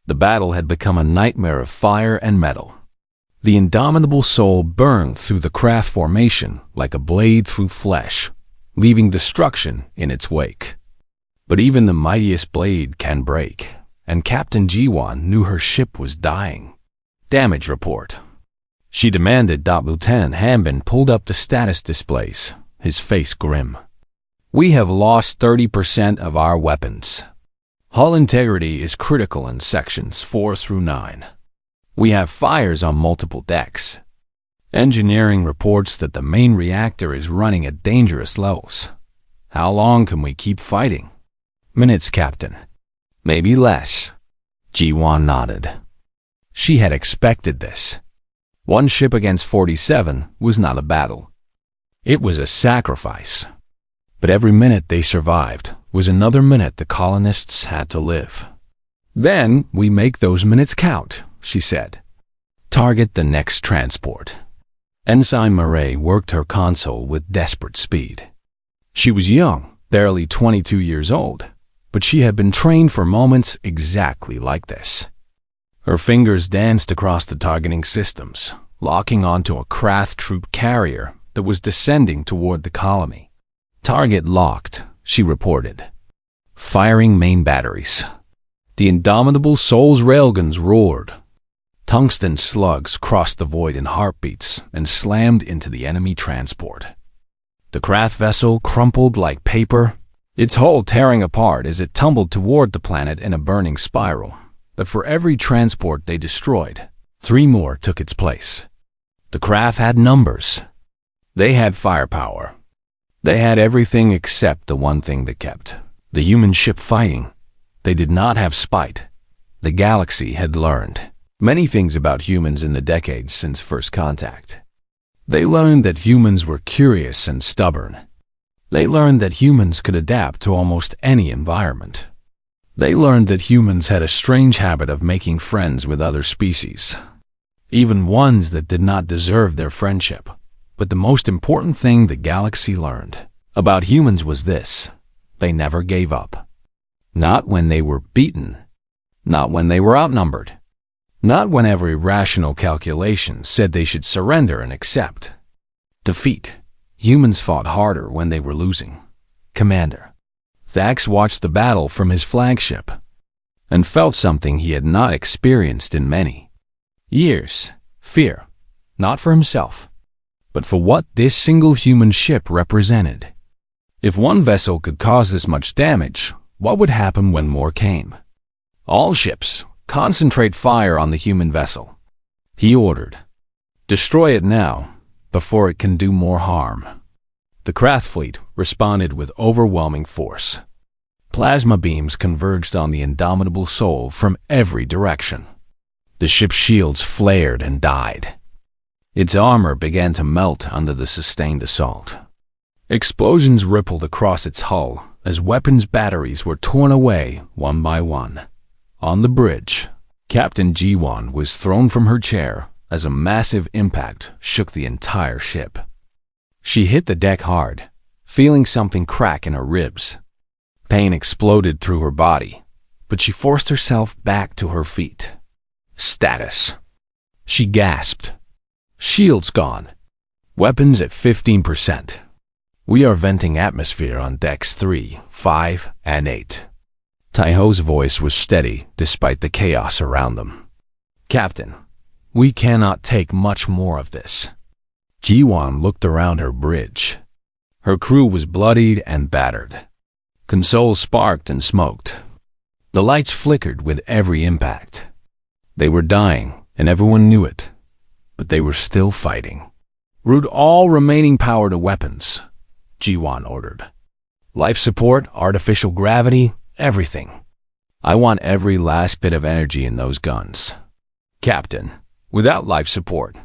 The battle had become a nightmare of fire and metal. The indomitable soul burned through the craft formation like a blade through flesh, leaving destruction in its wake. But even the mightiest blade can break, and Captain Ji-won knew her ship was dying. Damage report, she demanded. Lieutenant Hanbin pulled up the status displays, his face grim. We have lost 30% of our weapons. Hull integrity is critical in sections 4 through 9. We have fires on multiple decks. Engineering reports that the main reactor is running at dangerous levels. How long can we keep fighting? Minutes, Captain. Maybe less. Ji-won nodded. She had expected this. One ship against 47 was not a battle. It was a sacrifice. But every minute they survived was another minute the colonists had to live. Then we make those minutes count, she said. Target the next transport. Ensign Murray worked her console with desperate speed. She was young, barely 22 years old, but she had been trained for moments exactly like this. Her fingers danced across the targeting systems, locking onto a Krath troop carrier that was descending toward the colony. Target locked, she reported. Firing main batteries. The indomitable soul's railguns roared. Tungsten slugs crossed the void in heartbeats and slammed into the enemy transport. The Krath vessel crumpled like paper, its hull tearing apart as it tumbled toward the planet in a burning spiral. But for every transport they destroyed, 3 more took its place. The Krath had numbers. They had firepower. They had everything except the one thing that kept the human ship fighting. They did not have spite. The galaxy had learned many things about humans in the decades since first contact. They learned that humans were curious and stubborn. They learned that humans could adapt to almost any environment. They learned that humans had a strange habit of making friends with other species, even ones that did not deserve their friendship. But the most important thing the galaxy learned about humans was this: they never gave up. Not when they were beaten. Not when they were outnumbered. Not when every rational calculation said they should surrender and accept defeat. Humans fought harder when they were losing. Commander Thax watched the battle from his flagship and felt something he had not experienced in many years. Fear, not for himself, but for what this single human ship represented. If one vessel could cause this much damage, what would happen when more came? All ships, concentrate fire on the human vessel, he ordered. Destroy it now, before it can do more harm. The Krath fleet responded with overwhelming force. Plasma beams converged on the indomitable soul from every direction. The ship's shields flared and died. Its armor began to melt under the sustained assault. Explosions rippled across its hull as weapons batteries were torn away one by one. On the bridge, Captain Ji-won was thrown from her chair as a massive impact shook the entire ship. She hit the deck hard, feeling something crack in her ribs. Pain exploded through her body, but she forced herself back to her feet. Status. She gasped. Shields gone. Weapons at 15%. We are venting atmosphere on decks 3, 5, and 8. Taiho's voice was steady despite the chaos around them. Captain, we cannot take much more of this. Ji-won looked around her bridge. Her crew was bloodied and battered. Consoles sparked and smoked. The lights flickered with every impact. They were dying, and everyone knew it. But they were still fighting. Route all remaining power to weapons, Ji-won ordered. Life support, artificial gravity, everything. I want every last bit of energy in those guns. Captain, without life support,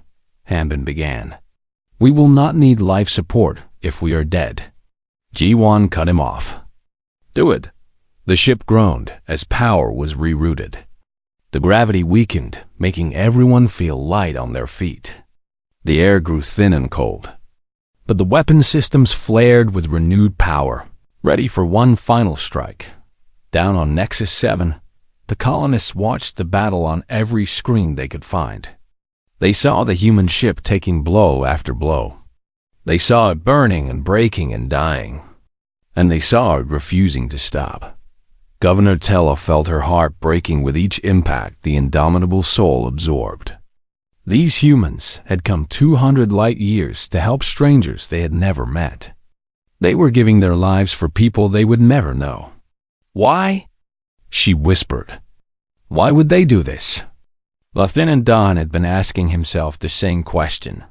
Hanbin began. We will not need life support if we are dead. Ji-won cut him off. Do it. The ship groaned as power was rerouted. The gravity weakened, making everyone feel light on their feet. The air grew thin and cold. But the weapon systems flared with renewed power, ready for one final strike. Down on Nexus 7, the colonists watched the battle on every screen they could find. They saw the human ship taking blow after blow. They saw it burning and breaking and dying. And they saw it refusing to stop. Governor Tella felt her heart breaking with each impact the indomitable soul absorbed. These humans had come 200 light years to help strangers they had never met. They were giving their lives for people they would never know. Why? She whispered. Why would they do this? Lieutenant Dan had been asking himself the same question.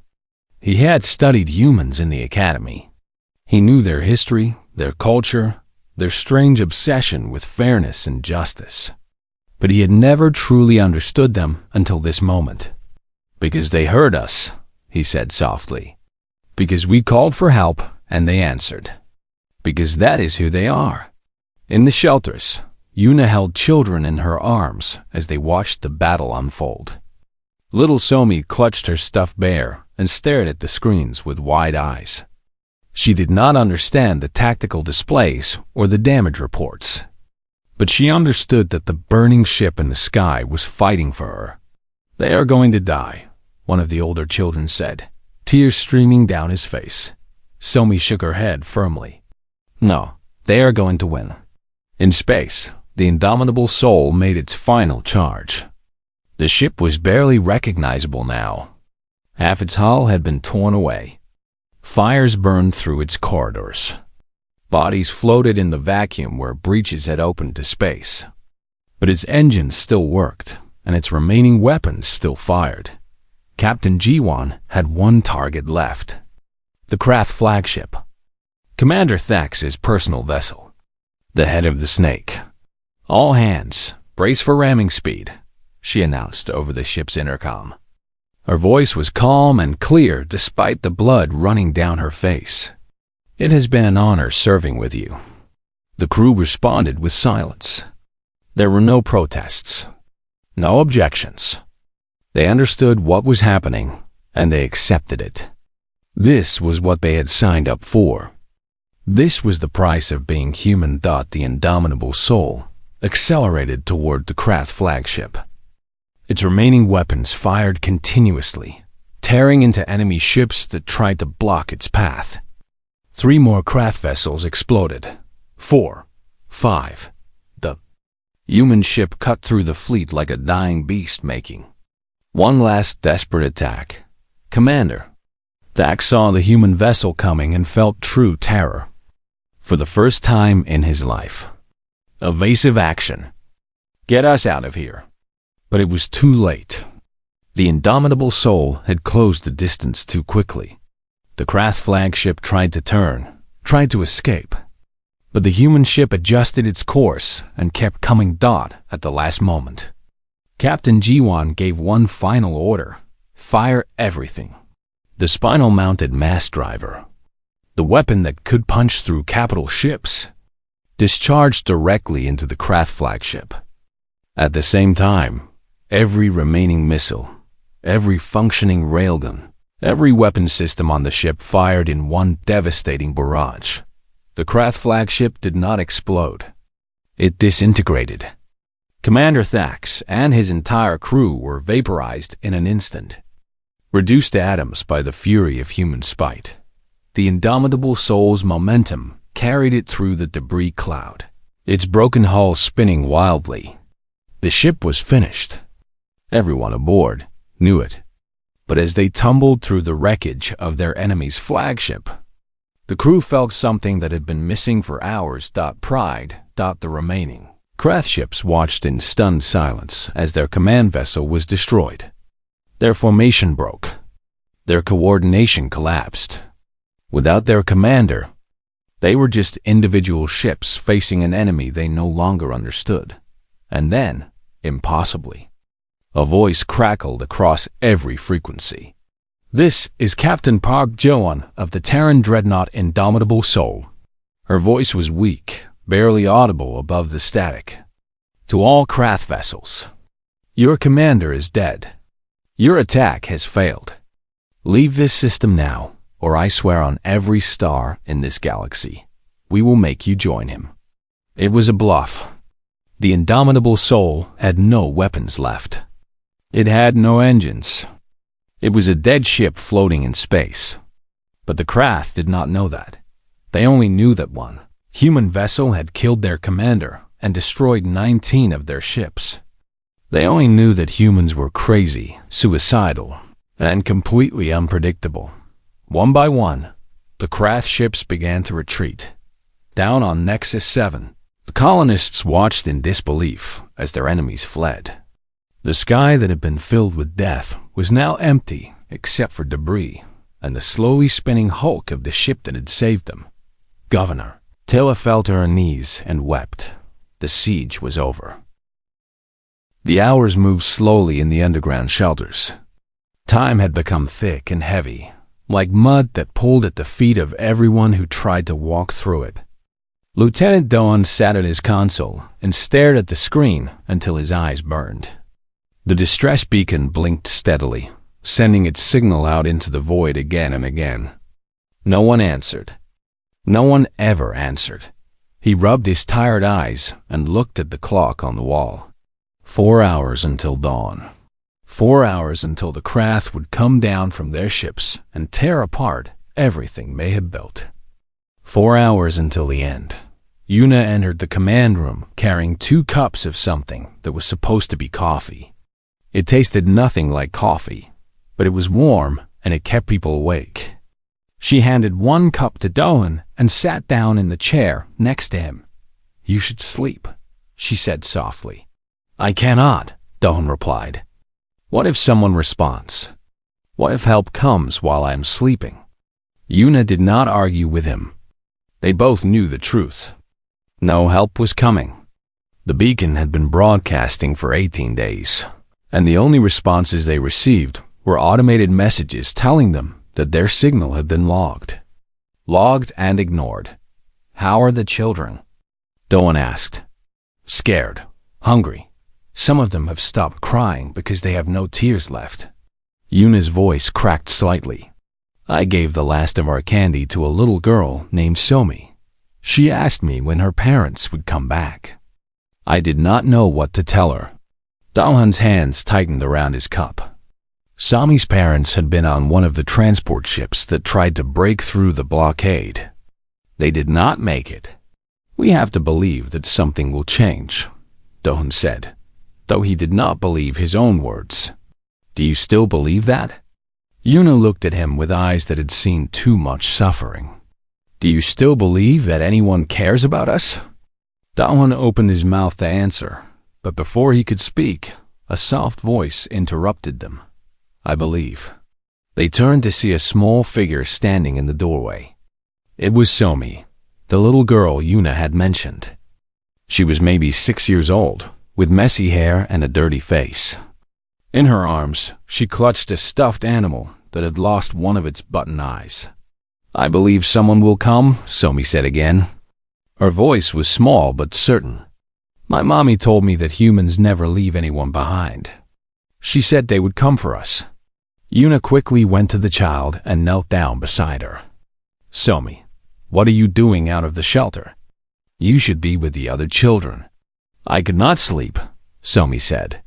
He had studied humans in the academy. He knew their history, their culture, their strange obsession with fairness and justice. But he had never truly understood them until this moment. Because they heard us, he said softly. Because we called for help and they answered. Because that is who they are. In the shelters, Yuna held children in her arms as they watched the battle unfold. Little Somi clutched her stuffed bear and stared at the screens with wide eyes. She did not understand the tactical displays or the damage reports. But she understood that the burning ship in the sky was fighting for her. They are going to die, one of the older children said, tears streaming down his face. Somi shook her head firmly. No, they are going to win. In space, the indomitable soul made its final charge. The ship was barely recognizable now. Half its hull had been torn away. Fires burned through its corridors. Bodies floated in the vacuum where breaches had opened to space. But its engines still worked, and its remaining weapons still fired. Captain Jiwan had one target left. The Krath flagship. Commander Thax's personal vessel. The head of the snake. All hands, brace for ramming speed, she announced over the ship's intercom. Her voice was calm and clear despite the blood running down her face. It has been an honor serving with you. The crew responded with silence. There were no protests, no objections. They understood what was happening, and they accepted it. This was what they had signed up for. This was the price of being human. The indomitable soul accelerated toward the Krath flagship. Its remaining weapons fired continuously, tearing into enemy ships that tried to block its path. 3 more Krath vessels exploded. 4, 5. The human ship cut through the fleet like a dying beast making one last desperate attack. Commander. Thax saw the human vessel coming and felt true terror. For the first time in his life. Evasive action. Get us out of here. But it was too late. The indomitable soul had closed the distance too quickly. The Krath flagship tried to turn, tried to escape. But the human ship adjusted its course and kept coming at the last moment. Captain Jiwan gave one final order. Fire everything. The spinal-mounted mass driver, the weapon that could punch through capital ships, discharged directly into the Krath flagship. At the same time, every remaining missile, every functioning railgun, every weapon system on the ship fired in one devastating barrage. The Krath flagship did not explode. It disintegrated. Commander Thax and his entire crew were vaporized in an instant, reduced to atoms by the fury of human spite. The indomitable soul's momentum carried it through the debris cloud, its broken hull spinning wildly. The ship was finished. Everyone aboard knew it. But as they tumbled through the wreckage of their enemy's flagship, the crew felt something that had been missing for hours. Pride. The remaining Krath ships watched in stunned silence as their command vessel was destroyed. Their formation broke. Their coordination collapsed. Without their commander, they were just individual ships facing an enemy they no longer understood. And then, impossibly, a voice crackled across every frequency. This is Captain Park Joan of the Terran Dreadnought Indomitable Soul. Her voice was weak, barely audible above the static. To all Krath vessels, your commander is dead. Your attack has failed. Leave this system now, or I swear on every star in this galaxy, we will make you join him. It was a bluff. The indomitable soul had no weapons left. It had no engines. It was a dead ship floating in space. But the Krath did not know that. They only knew that one human vessel had killed their commander and destroyed 19 of their ships. They only knew that humans were crazy, suicidal, and completely unpredictable. One by one, the Krath ships began to retreat. Down on Nexus 7, the colonists watched in disbelief as their enemies fled. The sky that had been filled with death was now empty except for debris and the slowly spinning hulk of the ship that had saved them. Governor, Tilla fell to her knees and wept. The siege was over. The hours moved slowly in the underground shelters. Time had become thick and heavy, like mud that pulled at the feet of everyone who tried to walk through it. Lieutenant Doan sat at his console and stared at the screen until his eyes burned. The distress beacon blinked steadily, sending its signal out into the void again and again. No one answered. No one ever answered. He rubbed his tired eyes and looked at the clock on the wall. 4 hours until dawn. 4 hours until the Krath would come down from their ships and tear apart everything they had built. 4 hours until the end. Yuna entered the command room carrying 2 cups of something that was supposed to be coffee. It tasted nothing like coffee, but it was warm and it kept people awake. She handed 1 cup to Doan and sat down in the chair next to him. "You should sleep," she said softly. "I cannot," Doan replied. "What if someone responds? What if help comes while I am sleeping?" Yuna did not argue with him. They both knew the truth. No help was coming. The beacon had been broadcasting for 18 days, and the only responses they received were automated messages telling them that their signal had been logged. Logged and ignored. "How are the children?" Doan asked. "Scared. Hungry. Some of them have stopped crying because they have no tears left." Yuna's voice cracked slightly. "I gave the last of our candy to a little girl named Somi. She asked me when her parents would come back. I did not know what to tell her." Dalhan's hands tightened around his cup. Somi's parents had been on one of the transport ships that tried to break through the blockade. They did not make it. "We have to believe that something will change," Dohan said, though he did not believe his own words. "Do you still believe that?" Yuna looked at him with eyes that had seen too much suffering. "Do you still believe that anyone cares about us?" Dohan opened his mouth to answer, but before he could speak, a soft voice interrupted them. "I believe." They turned to see a small figure standing in the doorway. It was Somi, the little girl Yuna had mentioned. She was maybe 6 years old, with messy hair and a dirty face. In her arms, she clutched a stuffed animal that had lost one of its button eyes. "I believe someone will come," Somi said again. Her voice was small but certain. "My mommy told me that humans never leave anyone behind. She said they would come for us." Yuna quickly went to the child and knelt down beside her. "Somi, what are you doing out of the shelter? You should be with the other children." "I could not sleep," Somi said.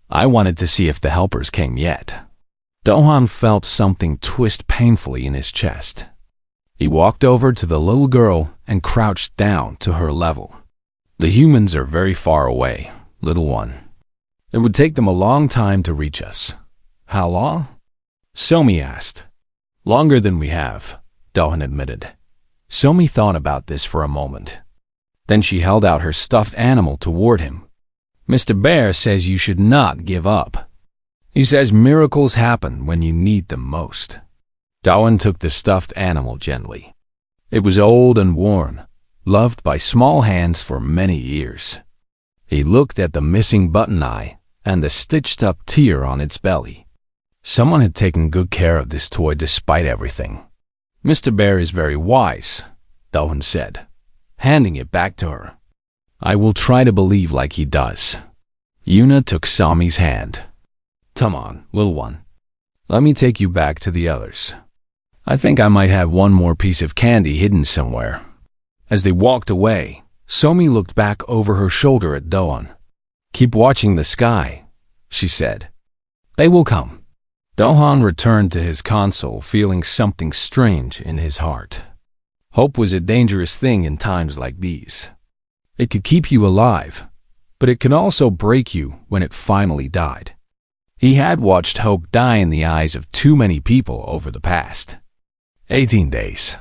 "I wanted to see if the helpers came yet." Dohan felt something twist painfully in his chest. He walked over to the little girl and crouched down to her level. "The humans are very far away, little one. It would take them a long time to reach us." "How long?" Somi asked. "Longer than we have," Dohan admitted. Somi thought about this for a moment. Then she held out her stuffed animal toward him. "Mr. Bear says you should not give up. He says miracles happen when you need them most." Dohan took the stuffed animal gently. It was old and worn, loved by small hands for many years. He looked at the missing button eye and the stitched-up tear on its belly. Someone had taken good care of this toy despite everything. "Mr. Bear is very wise," Dohan said, handing it back to her. "I will try to believe like he does." Yuna took Somi's hand. "Come on, little one. Let me take you back to the others. I think I might have one more piece of candy hidden somewhere." As they walked away, Somi looked back over her shoulder at Doan. "Keep watching the sky," she said. "They will come." Dohan returned to his console, feeling something strange in his heart. Hope was a dangerous thing in times like these. It could keep you alive, but it can also break you when it finally died. He had watched hope die in the eyes of too many people over the past 18 days,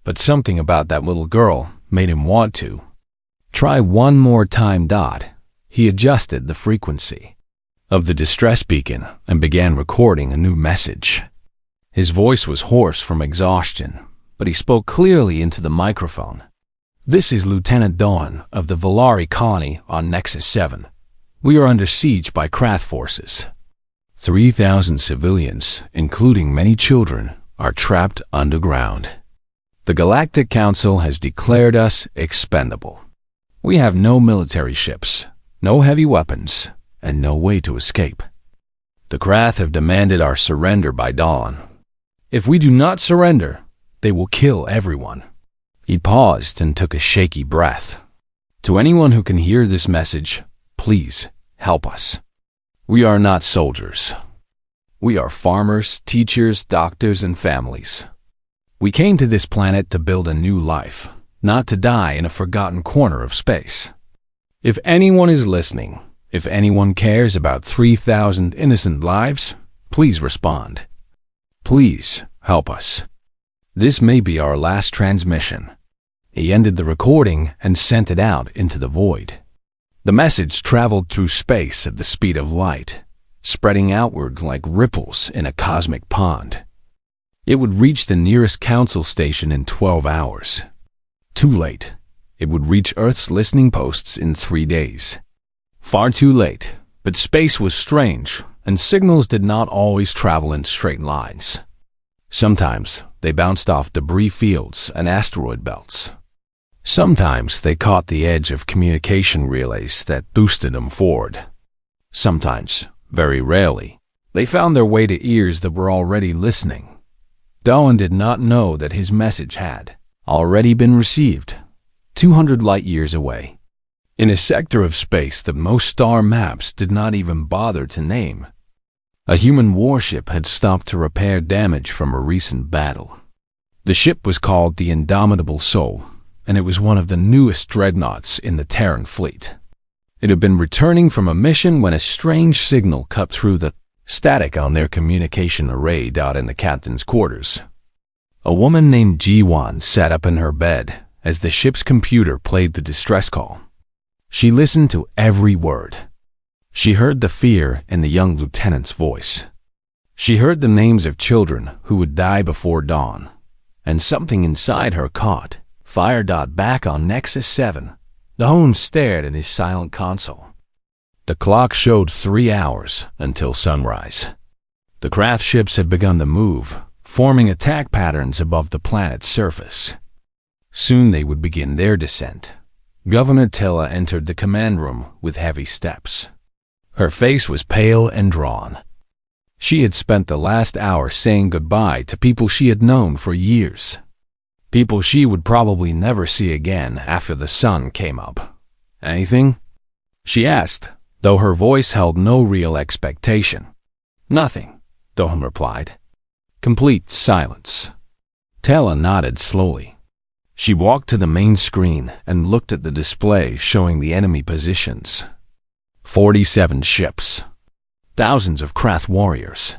but something about that little girl made him want to try one more time. He adjusted the frequency of the distress beacon and began recording a new message. His voice was hoarse from exhaustion, but he spoke clearly into the microphone. "This is Lieutenant Dawn of the Valari colony on Nexus 7. We are under siege by Krath forces. 3,000 civilians, including many children, are trapped underground. The Galactic Council has declared us expendable. We have no military ships, no heavy weapons, and no way to escape. The Krath have demanded our surrender by dawn. If we do not surrender, they will kill everyone." He paused and took a shaky breath. "To anyone who can hear this message, please help us. We are not soldiers. We are farmers, teachers, doctors, and families. We came to this planet to build a new life, not to die in a forgotten corner of space. If anyone is listening, if anyone cares about 3,000 innocent lives, please respond. Please help us. This may be our last transmission." He ended the recording and sent it out into the void. The message traveled through space at the speed of light, spreading outward like ripples in a cosmic pond. It would reach the nearest council station in 12 hours. Too late. It would reach Earth's listening posts in 3 days. Far too late, but space was strange, and signals did not always travel in straight lines. Sometimes they bounced off debris fields and asteroid belts. Sometimes they caught the edge of communication relays that boosted them forward. Sometimes, very rarely, they found their way to ears that were already listening. Darwin did not know that his message had already been received, 200 light-years away, in a sector of space that most star maps did not even bother to name. A human warship had stopped to repair damage from a recent battle. The ship was called the Indomitable Soul, and it was one of the newest dreadnoughts in the Terran fleet. It had been returning from a mission when a strange signal cut through the static on their communication array in the captain's quarters. A woman named Jiwan sat up in her bed as the ship's computer played the distress call. She listened to every word. She heard the fear in the young lieutenant's voice. She heard the names of children who would die before dawn, and something inside her caught fire. Back on Nexus 7, Dahon stared at his silent console. The clock showed 3 hours until sunrise. The craft ships had begun to move, forming attack patterns above the planet's surface. Soon they would begin their descent. Governor Tilla entered the command room with heavy steps. Her face was pale and drawn. She had spent the last hour saying goodbye to people she had known for years. People she would probably never see again after the sun came up. "Anything?" she asked, though her voice held no real expectation. "Nothing," Dohan replied. Complete silence. Tella nodded slowly. She walked to the main screen and looked at the display showing the enemy positions. 47 ships. Thousands of Krath warriors.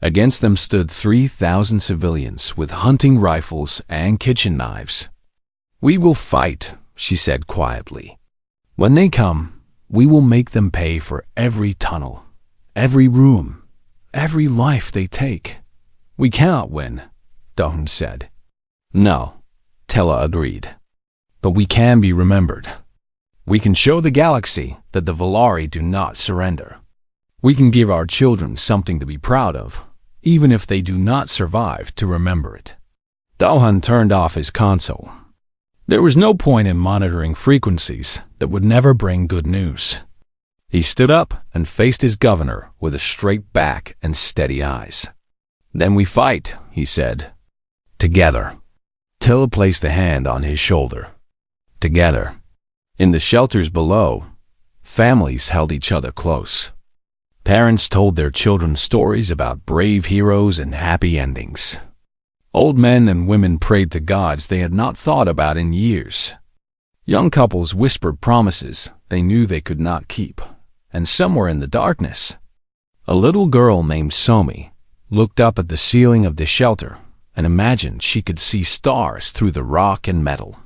Against them stood 3,000 civilians with hunting rifles and kitchen knives. "We will fight," she said quietly. "When they come, we will make them pay for every tunnel, every room, every life they take." "We cannot win," Dohan said. "No," Tella agreed. "But we can be remembered. We can show the galaxy that the Valari do not surrender. We can give our children something to be proud of, even if they do not survive to remember it." Dohan turned off his console. There was no point in monitoring frequencies that would never bring good news. He stood up and faced his governor with a straight back and steady eyes. "Then we fight," he said. "Together." Tilla placed a hand on his shoulder. "Together." In the shelters below, families held each other close. Parents told their children stories about brave heroes and happy endings. Old men and women prayed to gods they had not thought about in years. Young couples whispered promises they knew they could not keep. And somewhere in the darkness, a little girl named Somi looked up at the ceiling of the shelter and imagined she could see stars through the rock and metal.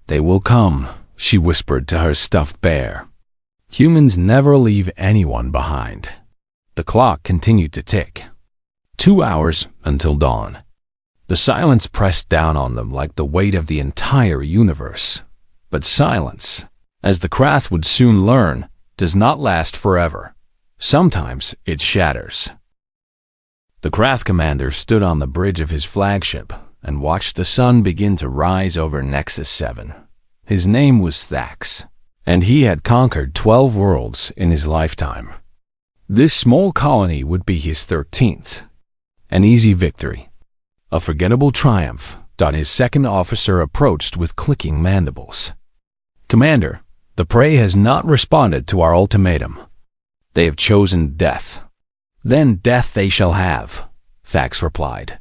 "They will come," she whispered to her stuffed bear. Humans never leave anyone behind. The clock continued to tick. 2 hours until dawn. The silence pressed down on them like the weight of the entire universe. But silence, as the Krath would soon learn, does not last forever. Sometimes it shatters. The Krath commander stood on the bridge of his flagship and watched the sun begin to rise over Nexus 7. His name was Thax, and he had conquered 12 worlds in his lifetime. This small colony would be his 13th. An easy victory. A forgettable triumph. His second officer approached with clicking mandibles. "Commander, the prey has not responded to our ultimatum. They have chosen death." "Then death they shall have," Thax replied.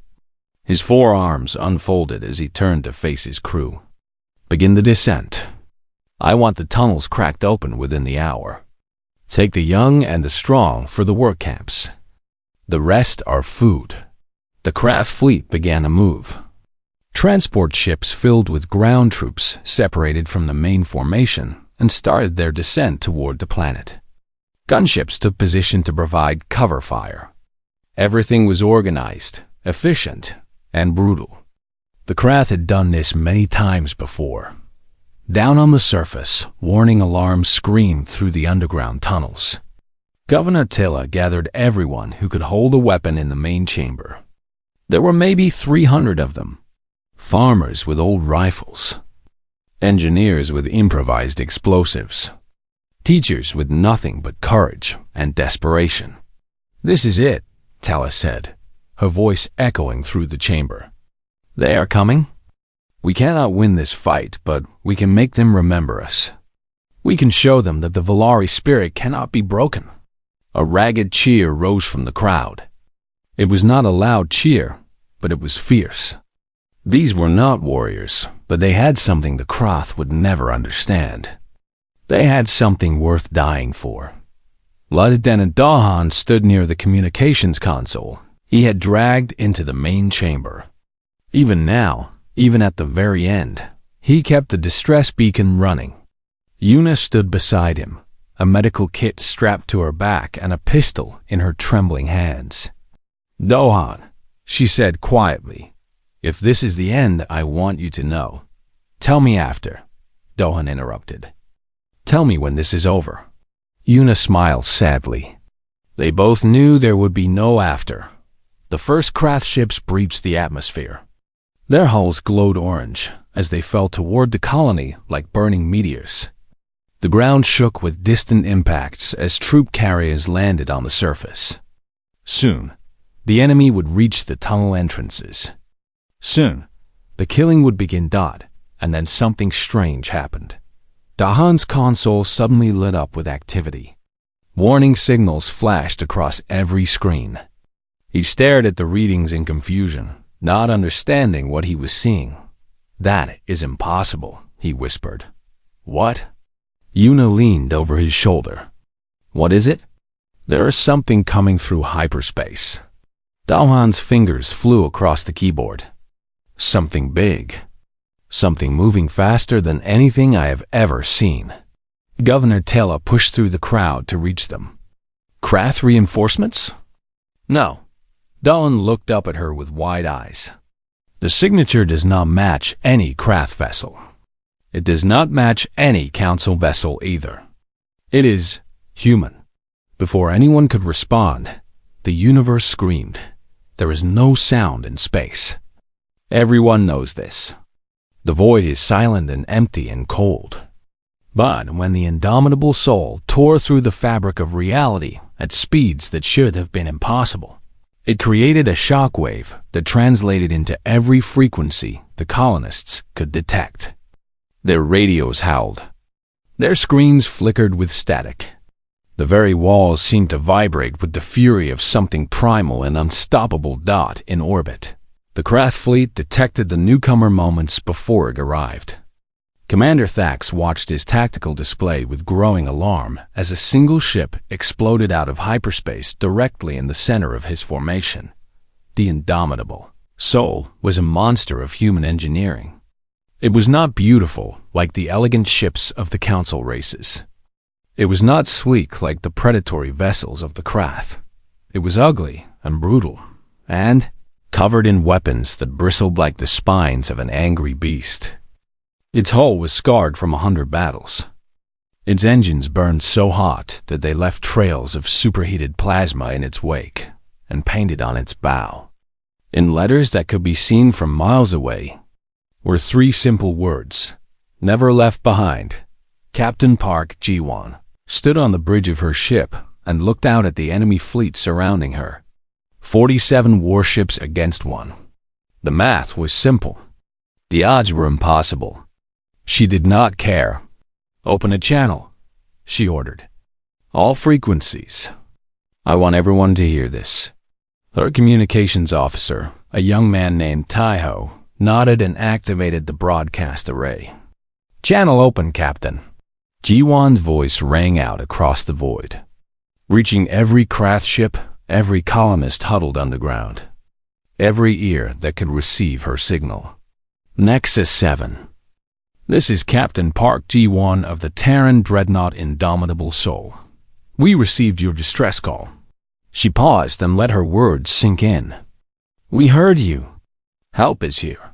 His forearms unfolded as he turned to face his crew. "Begin the descent. I want the tunnels cracked open within the hour. Take the young and the strong for the work camps. The rest are food." The craft fleet began to move. Transport ships filled with ground troops separated from the main formation and started their descent toward the planet. Gunships took position to provide cover fire. Everything was organized, efficient, and brutal. The Krath had done this many times before. Down on the surface, warning alarms screamed through the underground tunnels. Governor Tilla gathered everyone who could hold a weapon in the main chamber. There were maybe 300 of them. Farmers with old rifles. Engineers with improvised explosives. Teachers with nothing but courage and desperation. "This is it," Talla said, her voice echoing through the chamber. "They are coming. We cannot win this fight, but we can make them remember us. We can show them that the Valari spirit cannot be broken." A ragged cheer rose from the crowd. It was not a loud cheer, but it was fierce. These were not warriors, but they had something the Krath would never understand. They had something worth dying for. Lieutenant Dahan stood near the communications console he had dragged into the main chamber. Even now, even at the very end, he kept the distress beacon running. Yuna stood beside him, a medical kit strapped to her back and a pistol in her trembling hands. "Dohan," she said quietly, "if this is the end, I want you to know." "Tell me after," Dohan interrupted. "Tell me when this is over." Yuna smiled sadly. They both knew there would be no after. The first Krath ships breached the atmosphere. Their hulls glowed orange as they fell toward the colony like burning meteors. The ground shook with distant impacts as troop carriers landed on the surface. Soon, the enemy would reach the tunnel entrances. Soon, the killing would begin. And then something strange happened. Dahan's console suddenly lit up with activity. Warning signals flashed across every screen. He stared at the readings in confusion, not understanding what he was seeing. "That is impossible," he whispered. "What?" Yuna leaned over his shoulder. "What is it?" "There is something coming through hyperspace." Dahan's fingers flew across the keyboard. "Something big. Something moving faster than anything I have ever seen." Governor Tella pushed through the crowd to reach them. "Krath reinforcements?" "No." Dahan looked up at her with wide eyes. "The signature does not match any Krath vessel. It does not match any council vessel either. It is human." Before anyone could respond, the universe screamed. There is no sound in space. Everyone knows this. The void is silent and empty and cold. But when the indomitable soul tore through the fabric of reality at speeds that should have been impossible, it created a shockwave that translated into every frequency the colonists could detect. Their radios howled. Their screens flickered with static. The very walls seemed to vibrate with the fury of something primal and unstoppable. In orbit, the craft fleet detected the newcomer moments before it arrived. Commander Thax watched his tactical display with growing alarm as a single ship exploded out of hyperspace directly in the center of his formation. The indomitable Soul was a monster of human engineering. It was not beautiful like the elegant ships of the Council races. It was not sleek like the predatory vessels of the Krath. It was ugly and brutal, and covered in weapons that bristled like the spines of an angry beast. Its hull was scarred from 100 battles. Its engines burned so hot that they left trails of superheated plasma in its wake and painted on its bow. In letters that could be seen from miles away were 3 simple words: never left behind. Captain Park Ji-won stood on the bridge of her ship and looked out at the enemy fleet surrounding her. 47 warships against 1. The math was simple. The odds were impossible. She did not care. "Open a channel," she ordered. "All frequencies. I want everyone to hear this." Her communications officer, a young man named Taiho, nodded and activated the broadcast array. "Channel open, Captain." Ji-won's voice rang out across the void, reaching every Krath ship, every colonist huddled underground, every ear that could receive her signal. Nexus 7. "This is Captain Park Ji-won of the Terran Dreadnought Indomitable Soul. We received your distress call." She paused and let her words sink in. "We heard you. Help is here."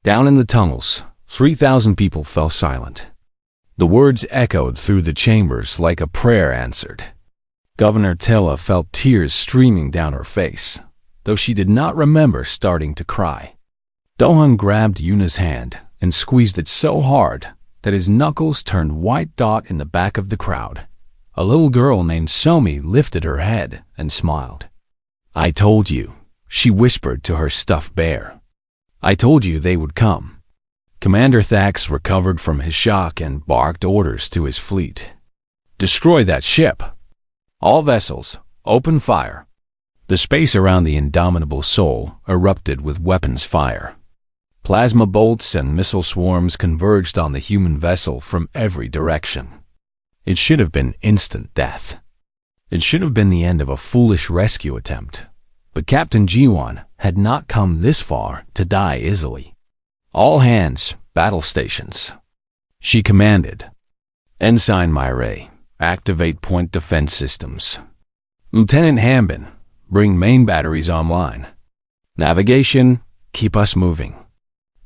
Down in the tunnels, 3,000 people fell silent. The words echoed through the chambers like a prayer answered. Governor Tilla felt tears streaming down her face, though she did not remember starting to cry. Dohan grabbed Yuna's hand and squeezed it so hard that his knuckles turned white. In the back of the crowd, a little girl named Somi lifted her head and smiled. "I told you," she whispered to her stuffed bear. "I told you they would come." Commander Thax recovered from his shock and barked orders to his fleet. "Destroy that ship. All vessels, open fire." The space around the indomitable Soul erupted with weapons fire. Plasma bolts and missile swarms converged on the human vessel from every direction. It should have been instant death. It should have been the end of a foolish rescue attempt. But Captain Ji-won had not come this far to die easily. "All hands, battle stations," she commanded. "Ensign Myray, activate point defense systems. Lieutenant Hambin, bring main batteries online. Navigation, keep us moving.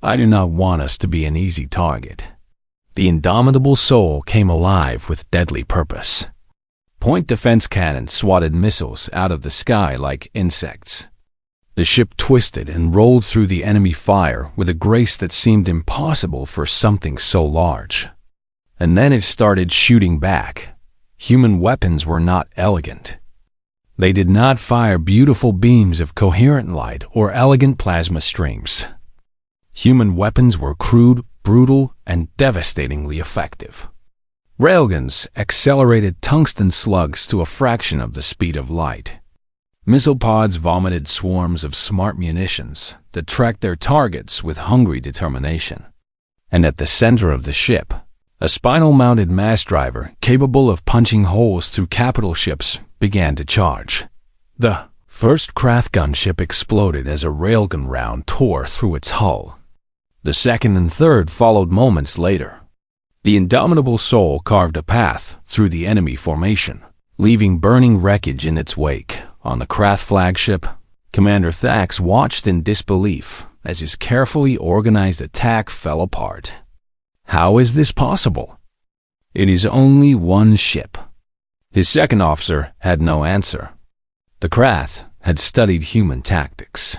I do not want us to be an easy target." The indomitable Soul came alive with deadly purpose. Point defense cannons swatted missiles out of the sky like insects. The ship twisted and rolled through the enemy fire with a grace that seemed impossible for something so large. And then it started shooting back. Human weapons were not elegant. They did not fire beautiful beams of coherent light or elegant plasma streams. Human weapons were crude, brutal, and devastatingly effective. Railguns accelerated tungsten slugs to a fraction of the speed of light. Missile pods vomited swarms of smart munitions that tracked their targets with hungry determination. And at the center of the ship, a spinal-mounted mass driver capable of punching holes through capital ships began to charge. The first Krath gunship exploded as a railgun round tore through its hull. The second and third followed moments later. The indomitable Soul carved a path through the enemy formation, leaving burning wreckage in its wake. On the Krath flagship, Commander Thax watched in disbelief as his carefully organized attack fell apart. How is this possible? It is only one ship. His second officer had no answer. The Krath had studied human tactics.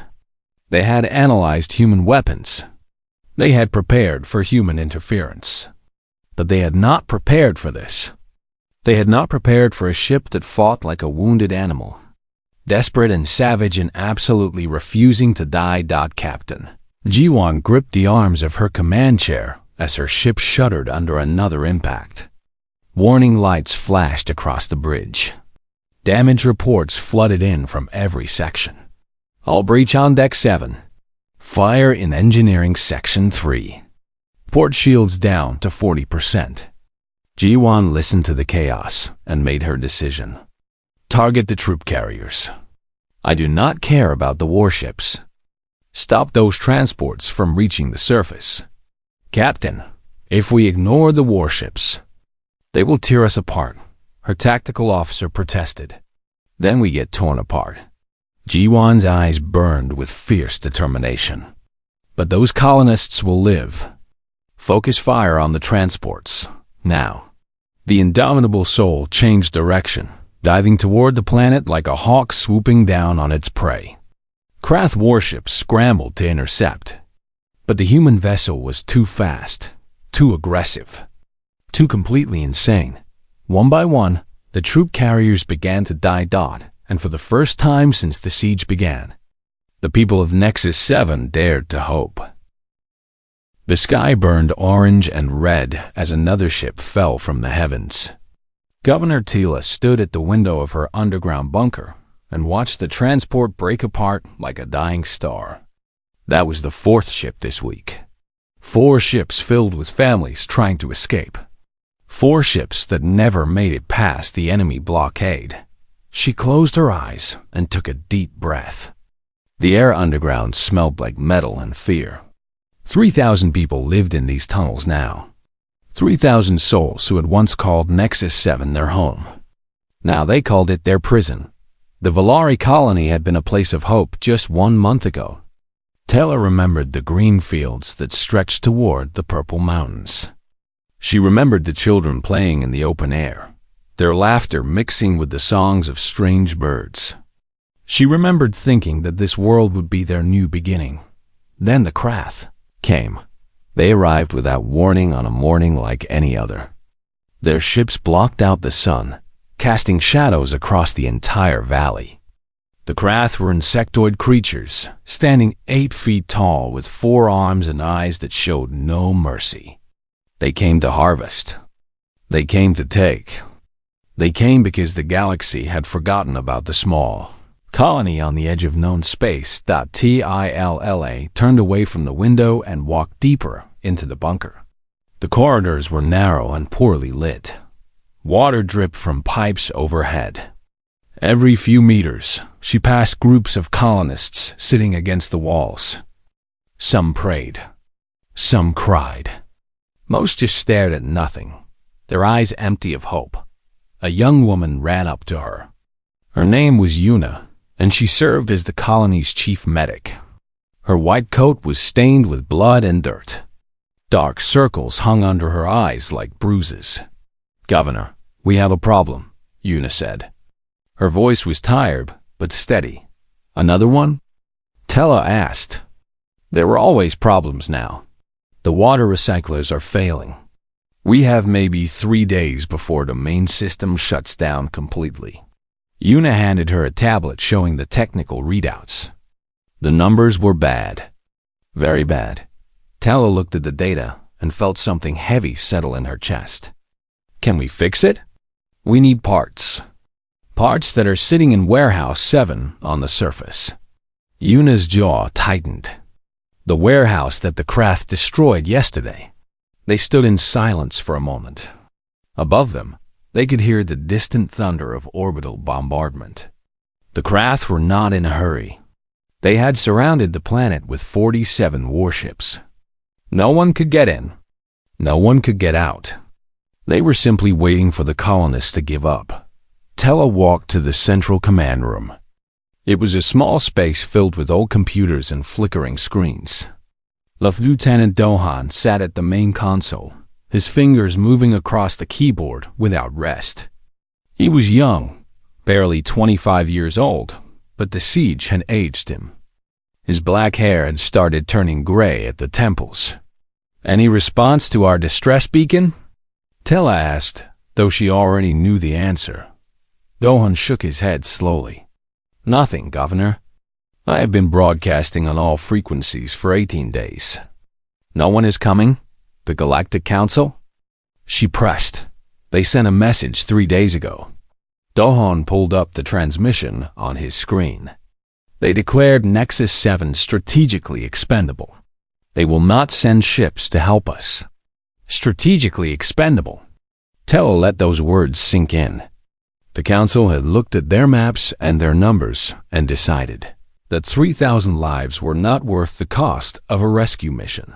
They had analyzed human weapons. They had prepared for human interference. But they had not prepared for this. They had not prepared for a ship that fought like a wounded animal, desperate and savage and absolutely refusing to die. Captain Ji-won gripped the arms of her command chair as her ship shuddered under another impact. Warning lights flashed across the bridge. Damage reports flooded in from every section. All breach on Deck 7. Fire in Engineering Section 3. Port shields down to 40%. Ji-won listened to the chaos and made her decision. Target the troop carriers. I do not care about the warships. Stop those transports from reaching the surface. Captain, if we ignore the warships, they will tear us apart, her tactical officer protested. Then we get torn apart. Ji-won's eyes burned with fierce determination. But those colonists will live. Focus fire on the transports, now. The indomitable soul changed direction, diving toward the planet like a hawk swooping down on its prey. Krath warships scrambled to intercept. But the human vessel was too fast, too aggressive, too completely insane. One by one, the troop carriers began to die, and for the first time since the siege began, the people of Nexus 7 dared to hope. The sky burned orange and red as another ship fell from the heavens. Governor Tila stood at the window of her underground bunker and watched the transport break apart like a dying star. That was the 4th ship this week. 4 ships filled with families trying to escape. 4 ships that never made it past the enemy blockade. She closed her eyes and took a deep breath. The air underground smelled like metal and fear. 3,000 people lived in these tunnels now. 3,000 souls who had once called Nexus 7 their home. Now they called it their prison. The Valari colony had been a place of hope just 1 month ago. Tella remembered the green fields that stretched toward the purple mountains. She remembered the children playing in the open air, their laughter mixing with the songs of strange birds. She remembered thinking that this world would be their new beginning. Then the Krath came. They arrived without warning on a morning like any other. Their ships blocked out the sun, casting shadows across the entire valley. The Krath were insectoid creatures, standing 8 feet tall with 4 arms and eyes that showed no mercy. They came to harvest. They came to take. They came because the galaxy had forgotten about the small colony on the edge of known space. Tilla turned away from the window and walked deeper into the bunker. The corridors were narrow and poorly lit. Water dripped from pipes overhead. Every few meters, she passed groups of colonists sitting against the walls. Some prayed. Some cried. Most just stared at nothing, their eyes empty of hope. A young woman ran up to her. Her name was Yuna, and she served as the colony's chief medic. Her white coat was stained with blood and dirt. Dark circles hung under her eyes like bruises. "Governor, we have a problem," Yuna said. Her voice was tired, but steady. "Another one?" Tella asked. There were always problems now. The water recyclers are failing. We have maybe 3 days before the main system shuts down completely. Yuna handed her a tablet showing the technical readouts. The numbers were bad. Very bad. Tella looked at the data and felt something heavy settle in her chest. "Can we fix it?" "We need parts. Parts that are sitting in Warehouse 7 on the surface." Yuna's jaw tightened. The warehouse that the Krath destroyed yesterday. They stood in silence for a moment. Above them, they could hear the distant thunder of orbital bombardment. The Krath were not in a hurry. They had surrounded the planet with 47 warships. No one could get in. No one could get out. They were simply waiting for the colonists to give up. Tella walked to the central command room. It was a small space filled with old computers and flickering screens. Lieutenant Dohan sat at the main console, his fingers moving across the keyboard without rest. He was young, barely 25 years old, but the siege had aged him. His black hair had started turning gray at the temples. "Any response to our distress beacon?" Tella asked, though she already knew the answer. Dohan shook his head slowly. "Nothing, Governor. I have been broadcasting on all frequencies for 18 days. No one is coming? The Galactic Council?" She pressed. They sent a message 3 days ago. Dohan pulled up the transmission on his screen. They declared Nexus 7 strategically expendable. They will not send ships to help us. Strategically expendable. Tella let those words sink in. The council had looked at their maps and their numbers and decided that 3,000 lives were not worth the cost of a rescue mission.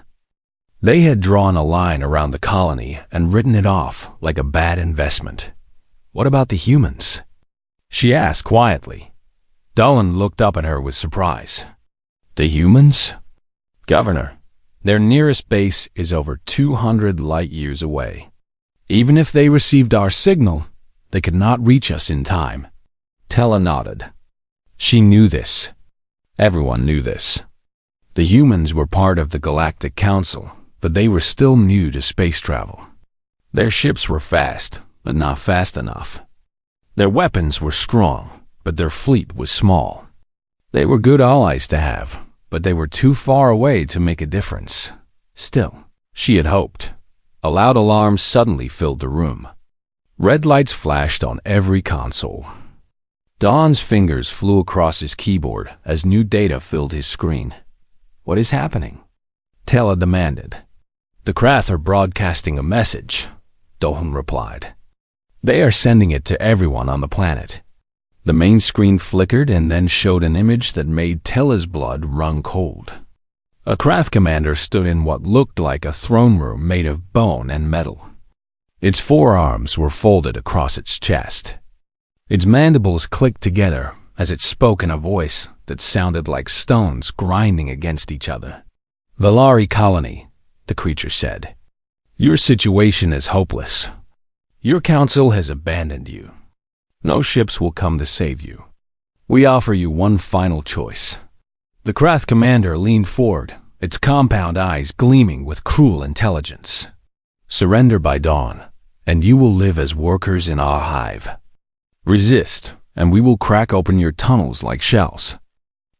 They had drawn a line around the colony and written it off like a bad investment. What about the humans? She asked quietly. Dolan looked up at her with surprise. The humans? Governor, their nearest base is over 200 light years away. Even if they received our signal, they could not reach us in time. Tella nodded. She knew this. Everyone knew this. The humans were part of the Galactic Council, but they were still new to space travel. Their ships were fast, but not fast enough. Their weapons were strong, but their fleet was small. They were good allies to have, but they were too far away to make a difference. Still, she had hoped. A loud alarm suddenly filled the room. Red lights flashed on every console. Don's fingers flew across his keyboard as new data filled his screen. What is happening? Tella demanded. The Krath are broadcasting a message, Dohan replied. They are sending it to everyone on the planet. The main screen flickered and then showed an image that made Tella's blood run cold. A Krath commander stood in what looked like a throne room made of bone and metal. Its forearms were folded across its chest. Its mandibles clicked together as it spoke in a voice that sounded like stones grinding against each other. Valari colony, the creature said. Your situation is hopeless. Your council has abandoned you. No ships will come to save you. We offer you one final choice. The Krath commander leaned forward, its compound eyes gleaming with cruel intelligence. Surrender by dawn, and you will live as workers in our hive. Resist, and we will crack open your tunnels like shells.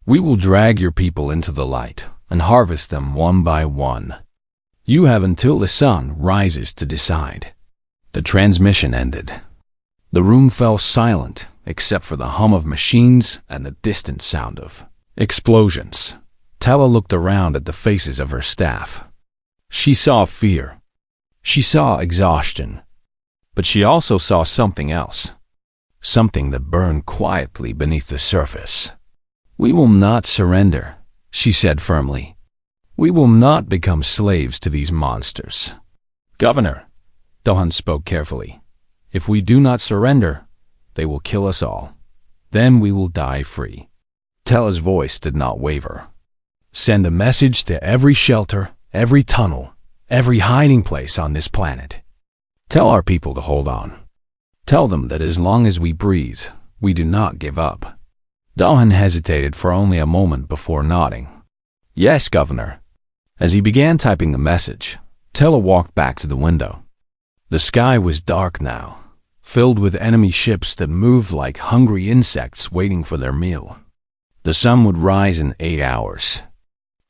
We will drag your people into the light and harvest them one by one. You have until the sun rises to decide. The transmission ended. The room fell silent except for the hum of machines and the distant sound of explosions. Tella looked around at the faces of her staff. She saw fear. She saw exhaustion. But she also saw something else. Something that burned quietly beneath the surface. We will not surrender, she said firmly. We will not become slaves to these monsters. Governor, Dohan spoke carefully, if we do not surrender, they will kill us all. Then we will die free. Tella's voice did not waver. Send a message to every shelter, every tunnel, every hiding place on this planet. Tell our people to hold on. Tell them that as long as we breathe, we do not give up. Dohan hesitated for only a moment before nodding. Yes, Governor. As he began typing the message, Tella walked back to the window. The sky was dark now, filled with enemy ships that moved like hungry insects waiting for their meal. The sun would rise in 8 hours.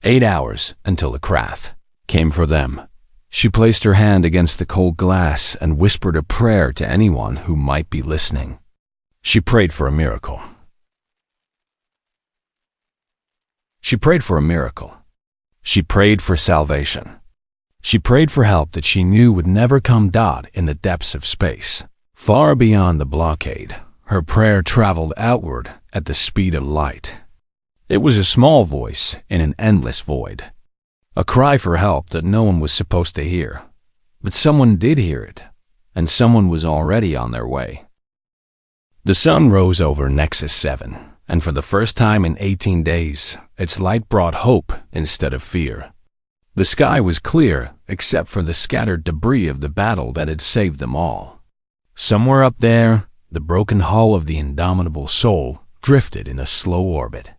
8 hours until the Krath came for them. She placed her hand against the cold glass and whispered a prayer to anyone who might be listening. She prayed for a miracle. She prayed for a miracle. She prayed for salvation. She prayed for help that she knew would never come. In the depths of space, far beyond the blockade, her prayer traveled outward at the speed of light. It was a small voice in an endless void. A cry for help that no one was supposed to hear. But someone did hear it, and someone was already on their way. The sun rose over Nexus 7, and for the first time in 18 days, its light brought hope instead of fear. The sky was clear except for the scattered debris of the battle that had saved them all. Somewhere up there, the broken hull of the indomitable Soul drifted in a slow orbit.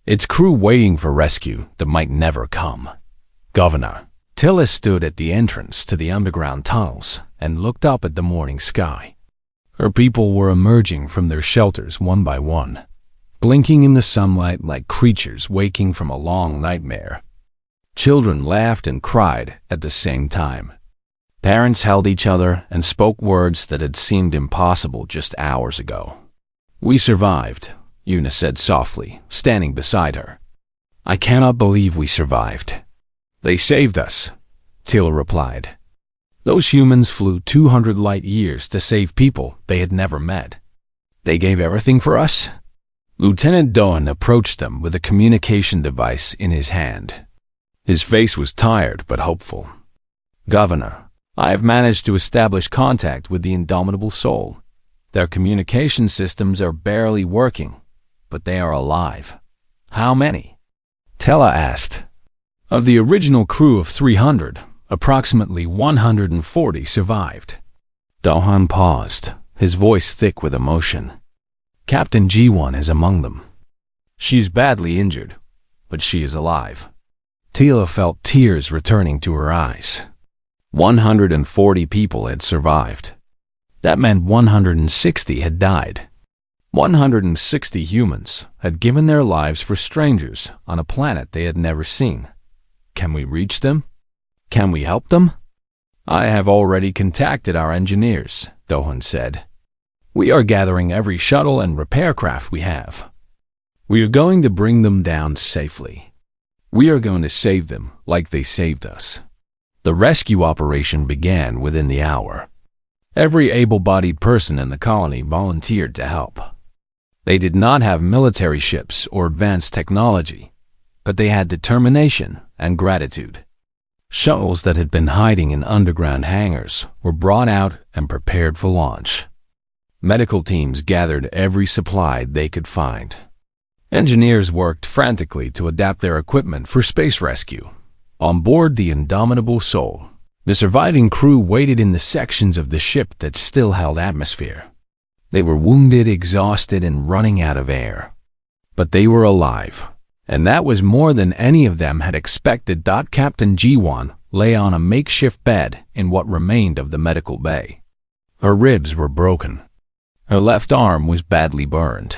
Its crew waiting for rescue that might never come. Governor, Tella stood at the entrance to the underground tunnels and looked up at the morning sky. Her people were emerging from their shelters one by one, blinking in the sunlight like creatures waking from a long nightmare. Children laughed and cried at the same time. Parents held each other and spoke words that had seemed impossible just hours ago. "We survived," Una said softly, standing beside her. "I cannot believe we survived." "They saved us," Tila replied. "Those humans flew 200 light years to save people they had never met. They gave everything for us?" Lieutenant Doan approached them with a communication device in his hand. His face was tired but hopeful. "Governor, I have managed to establish contact with the Indomitable Soul. Their communication systems are barely working, but they are alive." "How many?" Tela asked. "Of the original crew of 300, approximately 140 survived." Dohan paused, his voice thick with emotion. "Captain G1 is among them. She's badly injured, but she is alive." Tila felt tears returning to her eyes. 140 people had survived. That meant 160 had died. 160 humans had given their lives for strangers on a planet they had never seen. Can we reach them? Can we help them? "I have already contacted our engineers," Dohan said. "We are gathering every shuttle and repair craft we have. We are going to bring them down safely. We are going to save them like they saved us." The rescue operation began within the hour. Every able-bodied person in the colony volunteered to help. They did not have military ships or advanced technology, but they had determination and gratitude. Shuttles that had been hiding in underground hangars were brought out and prepared for launch. Medical teams gathered every supply they could find. Engineers worked frantically to adapt their equipment for space rescue. On board the Indomitable Soul, the surviving crew waited in the sections of the ship that still held atmosphere. They were wounded, exhausted, and running out of air. But they were alive, and that was more than any of them had expected. Captain G1 lay on a makeshift bed in what remained of the medical bay. Her ribs were broken. Her left arm was badly burned.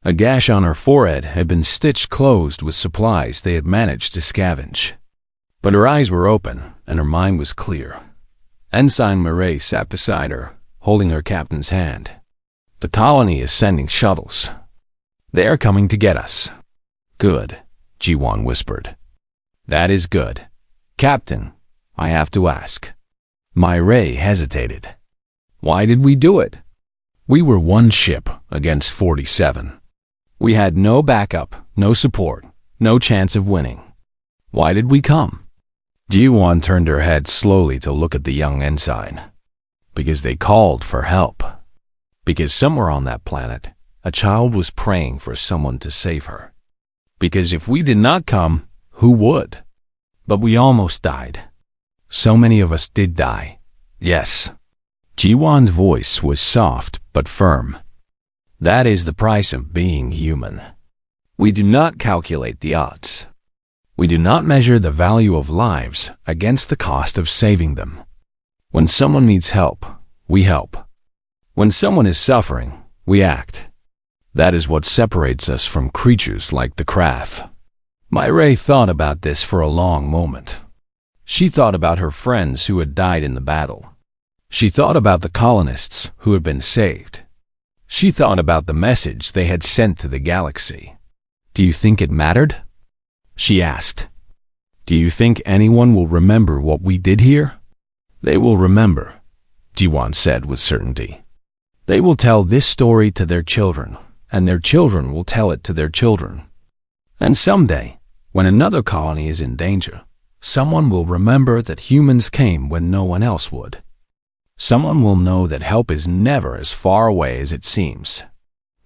A gash on her forehead had been stitched closed with supplies they had managed to scavenge. But her eyes were open, and her mind was clear. Ensign Murray sat beside her, holding her captain's hand. "The colony is sending shuttles. They are coming to get us." "Good," G1 whispered. "That is good. Captain, I have to ask." Murray hesitated. "Why did we do it?" "We were one ship against 47. We had no backup, no support, no chance of winning. Why did we come?" G1 turned her head slowly to look at the young ensign. "Because they called for help. Because somewhere on that planet, a child was praying for someone to save her. Because if we did not come, who would? But we almost died. So many of us did die. Yes." G1's voice was soft but firm. "That is the price of being human. We do not calculate the odds. We do not measure the value of lives against the cost of saving them. When someone needs help, we help. When someone is suffering, we act. That is what separates us from creatures like the Krath." Murray thought about this for a long moment. She thought about her friends who had died in the battle. She thought about the colonists who had been saved. She thought about the message they had sent to the galaxy. "Do you think it mattered?" she asked. "Do you think anyone will remember what we did here?" "They will remember," G1 said with certainty. "They will tell this story to their children, and their children will tell it to their children. And someday, when another colony is in danger, someone will remember that humans came when no one else would. Someone will know that help is never as far away as it seems."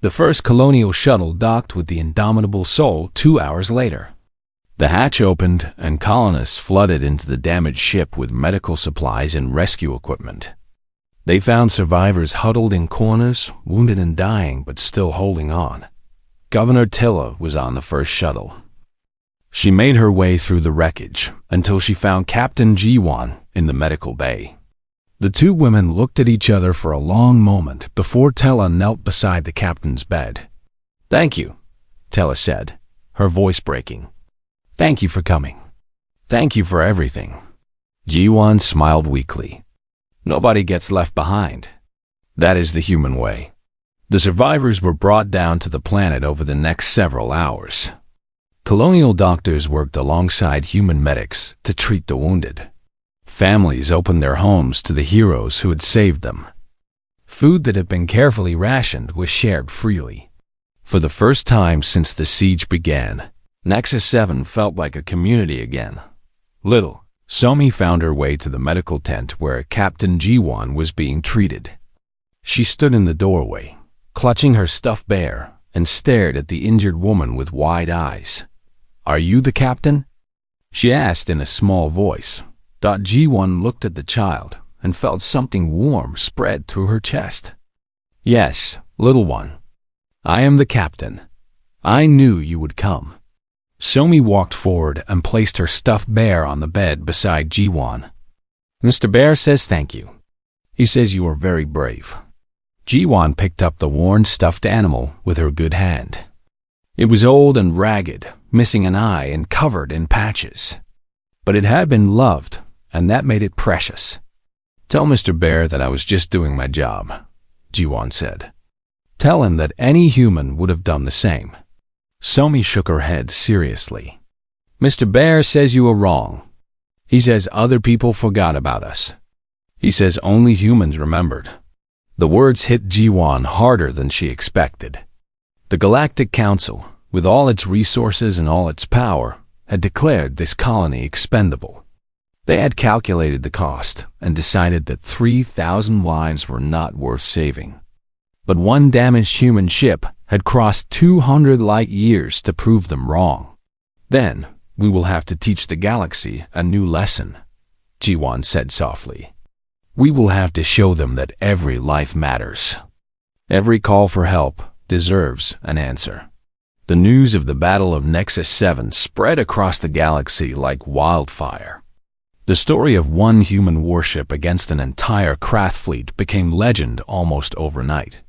The first colonial shuttle docked with the Indomitable Soul 2 hours later. The hatch opened, and colonists flooded into the damaged ship with medical supplies and rescue equipment. They found survivors huddled in corners, wounded and dying, but still holding on. Governor Tilla was on the first shuttle. She made her way through the wreckage until she found Captain G1 in the medical bay. The two women looked at each other for a long moment before Tella knelt beside the captain's bed. "Thank you," Tella said, her voice breaking. "Thank you for coming. Thank you for everything." Ji-won smiled weakly. Nobody gets left behind. That is the human way. The survivors were brought down to the planet over the next several hours. Colonial doctors worked alongside human medics to treat the wounded. Families opened their homes to the heroes who had saved them. Food that had been carefully rationed was shared freely. For the first time since the siege began, Nexus 7 felt like a community again. Little Somi found her way to the medical tent where Captain Ji-won was being treated. She stood in the doorway, clutching her stuffed bear, and stared at the injured woman with wide eyes. "Are you the captain?" she asked in a small voice. Ji-won looked at the child and felt something warm spread through her chest. "Yes, little one. I am the captain. I knew you would come." Somi walked forward and placed her stuffed bear on the bed beside Ji-won. "Mr. Bear says thank you. He says you are very brave." Ji-won picked up the worn stuffed animal with her good hand. It was old and ragged, missing an eye and covered in patches. But it had been loved, and that made it precious. "Tell Mr. Bear that I was just doing my job," Ji-won said. "Tell him that any human would have done the same." Somi shook her head seriously. "Mr. Bear says you are wrong. He says other people forgot about us. He says only humans remembered." The words hit Ji-won harder than she expected. The Galactic Council, with all its resources and all its power, had declared this colony expendable. They had calculated the cost and decided that 3,000 lives were not worth saving. But one damaged human ship had crossed 200 light years to prove them wrong. "Then we will have to teach the galaxy a new lesson," Ji-won said softly. "We will have to show them that every life matters. Every call for help deserves an answer." The news of the Battle of Nexus 7 spread across the galaxy like wildfire. The story of one human warship against an entire Krath fleet became legend almost overnight.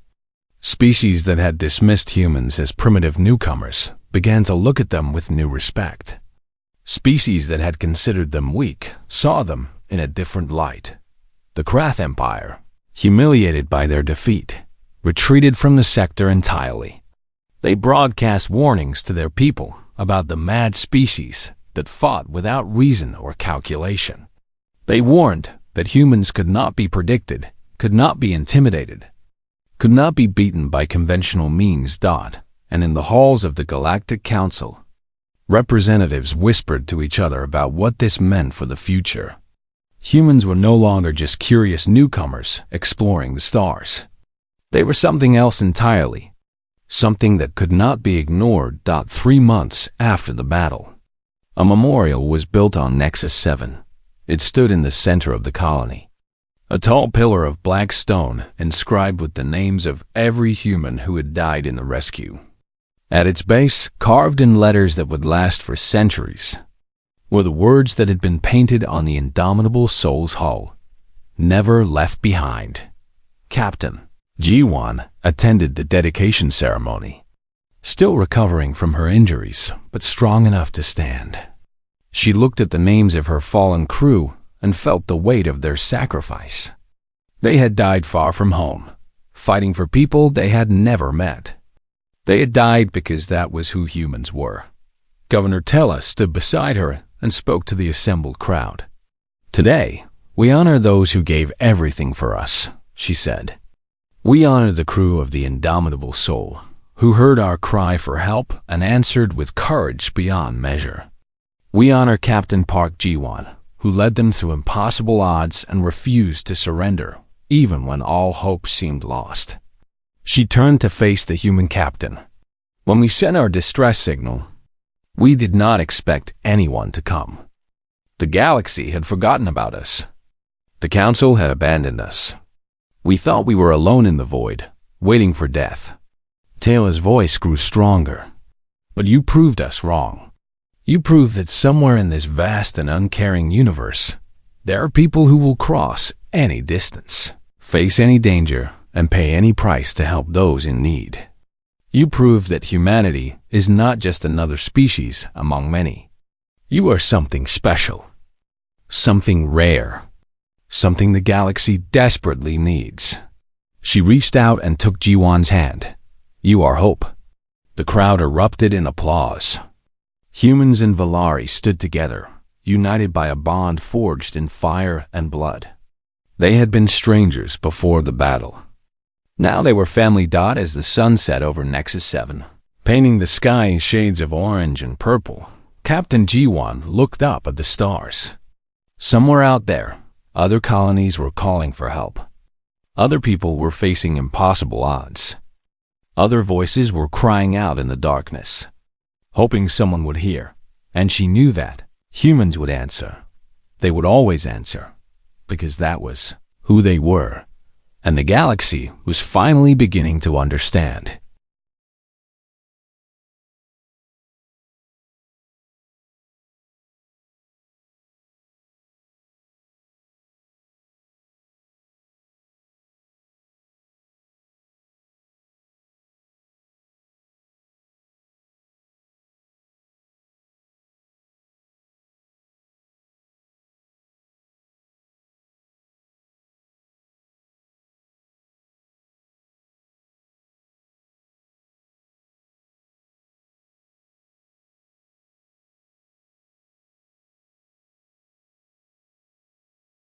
Species that had dismissed humans as primitive newcomers began to look at them with new respect. Species that had considered them weak saw them in a different light. The Krath Empire, humiliated by their defeat, retreated from the sector entirely. They broadcast warnings to their people about the mad species that fought without reason or calculation. They warned that humans could not be predicted, could not be intimidated, could not be beaten by conventional means. And in the halls of the Galactic Council, representatives whispered to each other about what this meant for the future. Humans were no longer just curious newcomers exploring the stars. They were something else entirely, something that could not be ignored. 3 months after the battle, a memorial was built on Nexus 7. It stood in the center of the colony. A tall pillar of black stone inscribed with the names of every human who had died in the rescue. At its base, carved in letters that would last for centuries, were the words that had been painted on the indomitable soul's hull: "Never left behind." Captain Ji-won attended the dedication ceremony, still recovering from her injuries, but strong enough to stand. She looked at the names of her fallen crew and felt the weight of their sacrifice. They had died far from home, fighting for people they had never met. They had died because that was who humans were. Governor Tella stood beside her and spoke to the assembled crowd. "Today, we honor those who gave everything for us," she said. "We honor the crew of the indomitable soul, who heard our cry for help and answered with courage beyond measure. We honor Captain Park Ji-won, who led them through impossible odds and refused to surrender, even when all hope seemed lost." She turned to face the human captain. "When we sent our distress signal, we did not expect anyone to come. The galaxy had forgotten about us. The council had abandoned us. We thought we were alone in the void, waiting for death." Taylor's voice grew stronger. "But you proved us wrong. You proved that somewhere in this vast and uncaring universe, there are people who will cross any distance, face any danger, and pay any price to help those in need. You proved that humanity is not just another species among many. You are something special." Something rare. Something the galaxy desperately needs. She reached out and took Jiwon's hand. "You are hope." The crowd erupted in applause. Humans and Valari stood together, united by a bond forged in fire and blood. They had been strangers before the battle. Now they were family. As the sun set over Nexus 7, painting the sky in shades of orange and purple, Captain Jiwon looked up at the stars. Somewhere out there, other colonies were calling for help. Other people were facing impossible odds. Other voices were crying out in the darkness, hoping someone would hear. And she knew that humans would answer. They would always answer, because that was who they were. And the galaxy was finally beginning to understand.